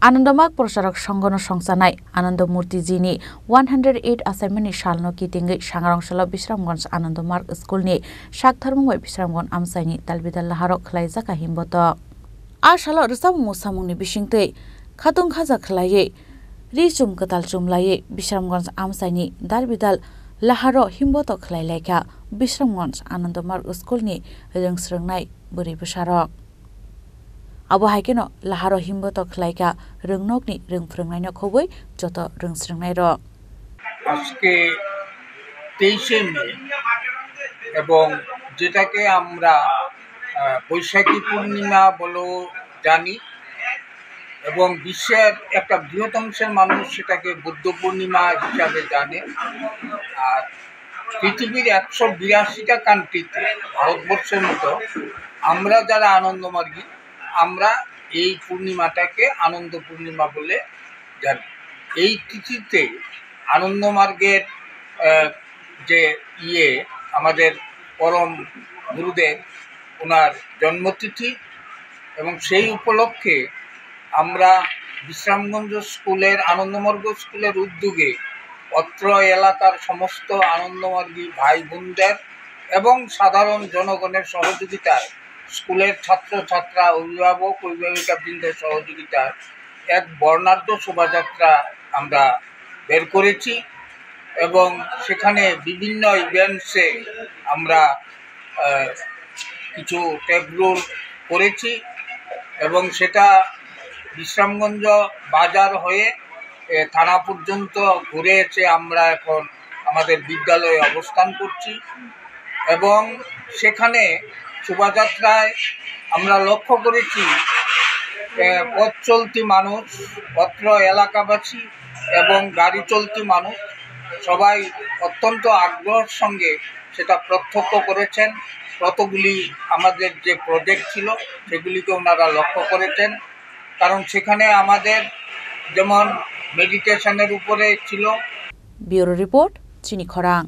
आनन्दमार्ग प्रसारक संगन संसानाय आनन्द मूर्तिजीनी 108 असाइनमेन्टनि सालनो किटिंगै सांग्रांसल बिश्रामगंज आनन्दमार्ग स्कुलनि साकथारमुंबाय बिश्रामगंज आमसाइनि दालबिदाल लाहारो खलायजाका हिमबत आ सालो रसाब मुसामुंनि बिसिंतै खातुं खाजा खलायै रिचुम कतालचुमलायै बिश्रामगंज आमसाइनि दालबिदाल लाहारो हिमबत खलायलायका बिश्रामगंज आनन्दमार्ग स्कुलनि रोंस्रोंनाय बोरै बोसारक Abo haikeno laharo himboto khalaika röngnokni röngfröngnaino khoboi joto röngsröngnai ro আজকে 23শে মে এবং যেটাকে আমরা বৈশাখী পূর্ণিমা বলে জানি এবং বিশ্বের একটা বৃহৎ মানুষ সেটাকে বুদ্ধ পূর্ণিমা হিসাবে জানে আর পৃথিবীর 182টা কান্ট্রিতে ভারতবর্ষের মতো আমরা যারা আনন্দমার্গী আমরা এই পূর্ণিমাটাকে আনন্দ পূর্ণিমা বলে জানি এই তিথিতে আনন্দমার্গের যে আমাদের পরম গুরুদেব ওনার জন্মতিথি এবং সেই উপলক্ষে আমরা বিশ্রামগঞ্জ স্কুলের আনন্দমার্গ স্কুলের উদ্যোগে অত্র এলাকার সমস্ত আনন্দমার্গী ভাই বোনদের এবং সাধারণ জনগণের সহযোগিতায় স্কুলের ছাত্রছাত্রা অভিভাবক অভিভাবিকাবৃন্দের সহযোগিতায় এক বর্ণাঢ্য শোভাযাত্রা আমরা বের করেছি এবং সেখানে বিভিন্ন ইভেন্টসে আমরা কিছু ট্যাগ রোল করেছি এবং সেটা বিশ্রামগঞ্জ বাজার হয়ে থানা পর্যন্ত ঘুরে এসে আমরা এখন আমাদের বিদ্যালয়ে অবস্থান করছি এবং সেখানে শোভাযাত্রায় আমরা লক্ষ্য করেছি পথ চলতি মানুষ অত্র এলাকাবাসী এবং গাড়ি চলতি মানুষ সবাই অত্যন্ত আগ্রহের সঙ্গে সেটা প্রত্যক্ষ করেছেন কতগুলি আমাদের যে প্রজেক্ট ছিল সেগুলিকে ওনারা লক্ষ্য করেছেন কারণ সেখানে আমাদের যেমন মেডিটেশনের উপরে ছিল ব্যুরো রিপোর্ট চিনি খরাং।